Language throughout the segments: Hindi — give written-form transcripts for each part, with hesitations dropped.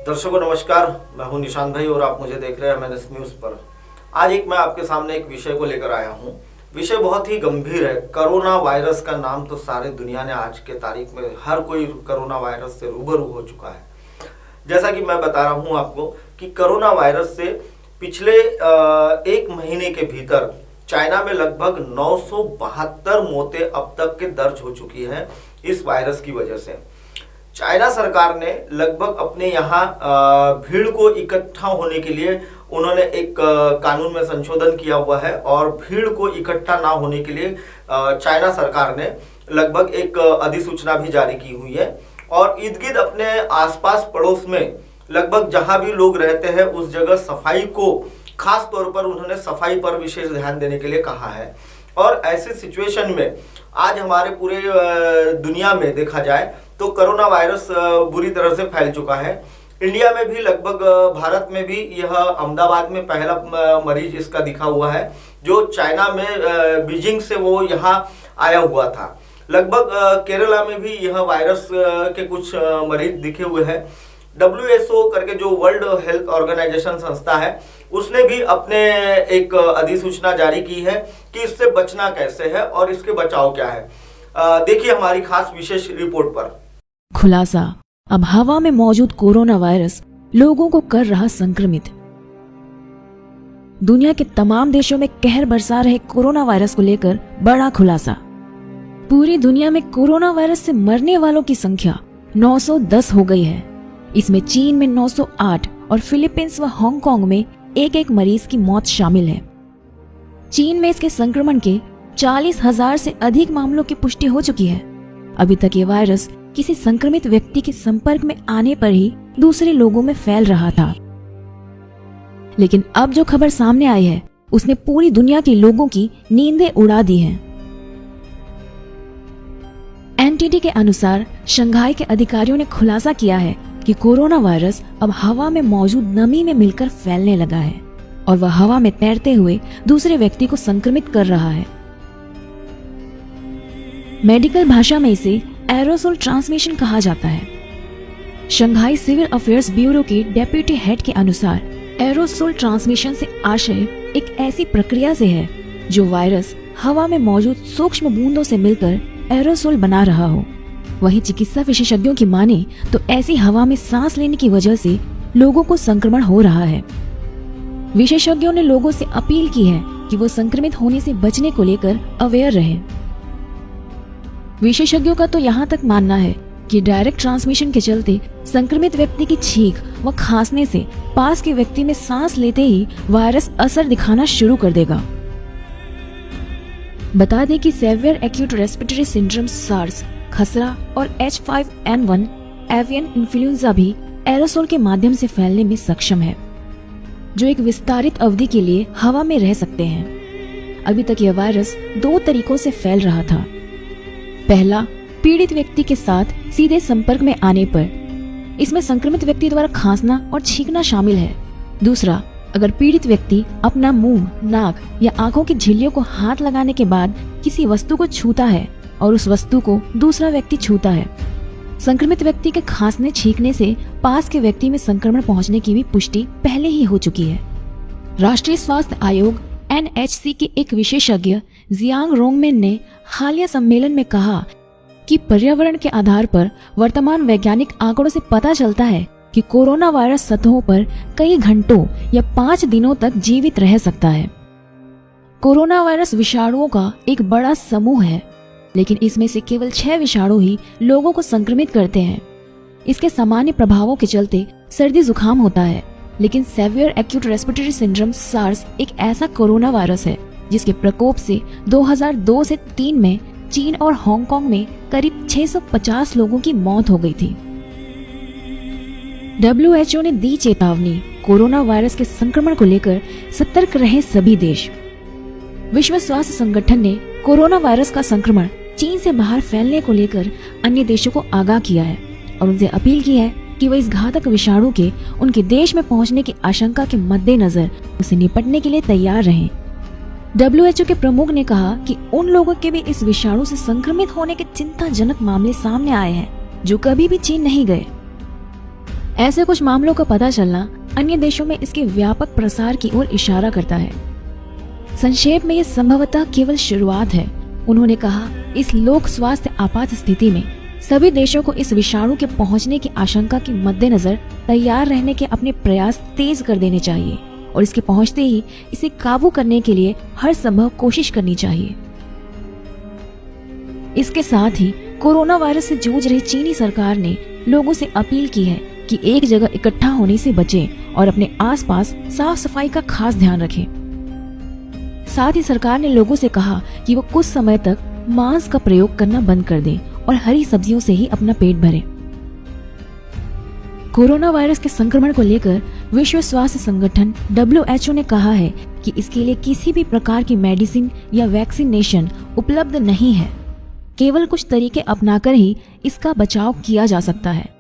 दर्शकों नमस्कार, मैं हूं निशांत भाई और आप मुझे देख रहे हैं MNS न्यूज पर। आज मैं आपके सामने एक विषय को लेकर आया हूं। विषय बहुत ही गंभीर है। कोरोना वायरस का नाम तो सारी दुनिया ने आज के तारीख में हर कोई कोरोना वायरस से रूबरू हो चुका है। जैसा कि मैं बता रहा हूं आपको कि कोरोना वायरस से पिछले एक महीने के भीतर चाइना में लगभग 972 मौतें अब तक के दर्ज हो चुकी हैं इस वायरस की वजह से। चाइना सरकार ने लगभग अपने यहाँ भीड़ को इकट्ठा होने के लिए उन्होंने एक कानून में संशोधन किया हुआ है और भीड़ को इकट्ठा ना होने के लिए चाइना सरकार ने लगभग एक अधिसूचना भी जारी की हुई है और इर्द गिर्द अपने आसपास पड़ोस में लगभग जहां भी लोग रहते हैं उस जगह सफाई को खास तौर पर उन्होंने सफाई पर विशेष ध्यान देने के लिए कहा है। और ऐसे सिचुएशन में आज हमारे पूरे दुनिया में देखा जाए तो कोरोना वायरस बुरी तरह से फैल चुका है। इंडिया में भी लगभग भारत में भी यह अहमदाबाद में पहला मरीज इसका दिखा हुआ है जो चाइना में बीजिंग से वो यहाँ आया हुआ था। लगभग केरला में भी यह वायरस के कुछ मरीज दिखे हुए हैं। WHO करके जो वर्ल्ड हेल्थ ऑर्गेनाइजेशन संस्था है उसने भी अपने एक अधिसूचना जारी की है कि इससे बचना कैसे है और इसके बचाव क्या है। देखिए हमारी खास विशेष रिपोर्ट पर। खुलासा, अब हवा में मौजूद कोरोना वायरस लोगों को कर रहा संक्रमित। दुनिया के तमाम देशों में कहर बरसा रहे कोरोना वायरस को लेकर बड़ा खुलासा। पूरी दुनिया में कोरोना वायरस से मरने वालों की संख्या 910 हो गई है। इसमें चीन में 908 और फिलीपींस व हांगकांग में एक मरीज की मौत शामिल है। चीन में इसके संक्रमण के 40,000 से अधिक मामलों की पुष्टि हो चुकी है। अभी तक ये वायरस किसी संक्रमित व्यक्ति के संपर्क में आने पर ही दूसरे लोगों में फैल रहा था। लेकिन अब जो खबर सामने आई है उसने पूरी दुनिया के लोगों की नींदें उड़ा दी हैं। एनटीडी के अनुसार शंघाई के अधिकारियों ने खुलासा किया है कि कोरोना वायरस अब हवा में मौजूद नमी में मिलकर फैलने लगा है और वह हवा में तैरते हुए दूसरे व्यक्ति को संक्रमित कर रहा है। मेडिकल भाषा में इसे एरोसोल ट्रांसमिशन कहा जाता है। शंघाई सिविल अफेयर्स ब्यूरो के डेप्यूटी हेड के अनुसार एरोसोल ट्रांसमिशन से आशय एक ऐसी प्रक्रिया से है जो वायरस हवा में मौजूद सूक्ष्म बूंदों से मिलकर एरोसोल बना रहा हो। वहीं चिकित्सा विशेषज्ञों की माने तो ऐसी हवा में सांस लेने की वजह से लोगों को संक्रमण हो रहा है। विशेषज्ञों ने लोगों से अपील की है कि वो संक्रमित होने से बचने को लेकर अवेयर रहें। विशेषज्ञों का तो यहाँ तक मानना है कि डायरेक्ट ट्रांसमिशन के चलते संक्रमित व्यक्ति की छींक व खांसने से पास के व्यक्ति में सांस लेते ही वायरस असर दिखाना शुरू कर देगा। बता दें कि severe acute respiratory syndrome SARS, खसरा और H5N1 एवियन इन्फ्लुएंजा भी एरोसोल के माध्यम से फैलने में सक्षम है, जो एक विस्तारित अवधि के लिए हवा में रह सकते हैं। अभी तक यह वायरस 2 तरीकों से फैल रहा था। पहला, पीड़ित व्यक्ति के साथ सीधे संपर्क में आने पर। इसमें संक्रमित व्यक्ति द्वारा खांसना और छींकना शामिल है। दूसरा, अगर पीड़ित व्यक्ति अपना मुंह, नाक या आंखों की झिल्लियों को हाथ लगाने के बाद किसी वस्तु को छूता है और उस वस्तु को दूसरा व्यक्ति छूता है। संक्रमित व्यक्ति के खांसने छींकने से पास के व्यक्ति में संक्रमण पहुंचने की भी पुष्टि पहले ही हो चुकी है। राष्ट्रीय स्वास्थ्य आयोग NHC के एक विशेषज्ञ जियांग रोंगमेन ने हालिया सम्मेलन में कहा कि पर्यावरण के आधार पर वर्तमान वैज्ञानिक आंकड़ों से पता चलता है कि कोरोना वायरस सतहों पर कई घंटों या 5 दिनों तक जीवित रह सकता है। कोरोना वायरस विषाणुओं का एक बड़ा समूह है, लेकिन इसमें से केवल 6 विषाणु ही लोगों को संक्रमित करते हैं। इसके सामान्य प्रभावों के चलते सर्दी जुकाम होता है, लेकिन severe acute respiratory syndrome SARS एक ऐसा कोरोना वायरस है जिसके प्रकोप से 2002 से 3 में चीन और हांगकांग में करीब 650 लोगों की मौत हो गई थी। WHO ने दी चेतावनी, कोरोना वायरस के संक्रमण को लेकर सतर्क रहे सभी देश। विश्व स्वास्थ्य संगठन ने कोरोना वायरस का संक्रमण चीन से बाहर फैलने को लेकर अन्य देशों को आगाह किया है और उनसे अपील की है कि वह इस घातक विषाणु के उनके देश में पहुंचने की आशंका के मद्देनजर उसे निपटने के लिए तैयार रहें। WHO के प्रमुख ने कहा कि उन लोगों के भी इस विषाणु से संक्रमित होने के चिंताजनक मामले सामने आए हैं जो कभी भी चीन नहीं गए। ऐसे कुछ मामलों का पता चलना अन्य देशों में इसके व्यापक प्रसार की ओर इशारा करता है। संक्षेप में ये संभवतः केवल शुरुआत है। उन्होंने कहा, इस लोक स्वास्थ्य आपात स्थिति में सभी देशों को इस विषाणु के पहुंचने की आशंका के मद्देनजर तैयार रहने के अपने प्रयास तेज कर देने चाहिए और इसके पहुंचते ही इसे काबू करने के लिए हर संभव कोशिश करनी चाहिए। इसके साथ ही कोरोना वायरस से जूझ रही चीनी सरकार ने लोगों से अपील की है कि एक जगह इकट्ठा होने से बचें और अपने आसपास साफ सफाई का खास ध्यान रखें। साथ ही सरकार ने लोगों से कहा कि वो कुछ समय तक मांस का प्रयोग करना बंद कर दें और हरी सब्जियों से ही अपना पेट भरें। कोरोना वायरस के संक्रमण को लेकर विश्व स्वास्थ्य संगठन WHO ने कहा है कि इसके लिए किसी भी प्रकार की मेडिसिन या वैक्सीनेशन उपलब्ध नहीं है। केवल कुछ तरीके अपनाकर ही इसका बचाव किया जा सकता है।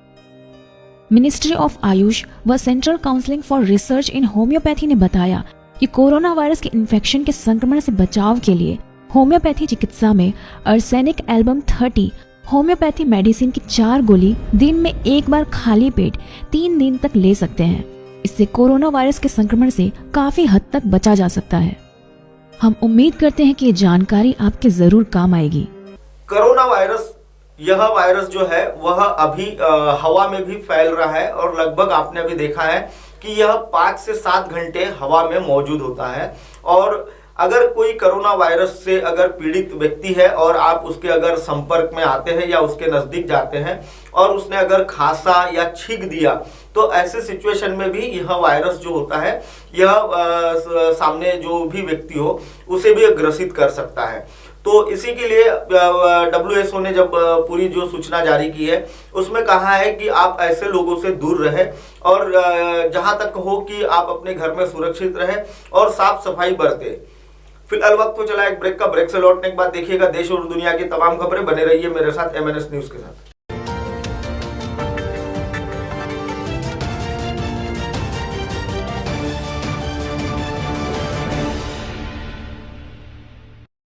मिनिस्ट्री ऑफ आयुष व central counselling for research in homeopathy ने बताया कि कोरोना वायरस के इन्फेक्शन के संक्रमण से बचाव के लिए होम्योपैथी चिकित्सा में अर्सेनिक एल्बम 30 होम्योपैथी मेडिसिन की 4 गोली दिन में एक बार खाली पेट 3 दिन तक ले सकते हैं। इससे कोरोना वायरस के संक्रमण से काफी हद तक बचा जा सकता है। हम उम्मीद करते हैं कि ये जानकारी आपके जरूर काम आएगी। कोरोना वायरस, यह वायरस जो है वह अभी हवा में भी फैल रहा है और लगभग आपने अभी देखा है कि यह 5 से 7 घंटे हवा में मौजूद होता है। और अगर कोई कोरोना वायरस से अगर पीड़ित व्यक्ति है और आप उसके अगर संपर्क में आते हैं या उसके नजदीक जाते हैं और उसने अगर खांसा या छींक दिया, तो ऐसे सिचुएशन में भी यह वायरस जो होता है यह सामने जो भी व्यक्ति हो उसे भी ग्रसित कर सकता है। तो इसी के लिए WHO ने जब पूरी जो सूचना जारी की है उसमें कहा है कि आप ऐसे लोगों से दूर रहें और जहां तक हो कि आप अपने घर में सुरक्षित रहें और साफ सफाई बरतें। फिलहाल वक्त तो चला एक ब्रेक का। ब्रेक से लौटने के बाद देखिएगा देश और दुनिया की तमाम खबरें। बने रहिए मेरे साथ MNS न्यूज के साथ।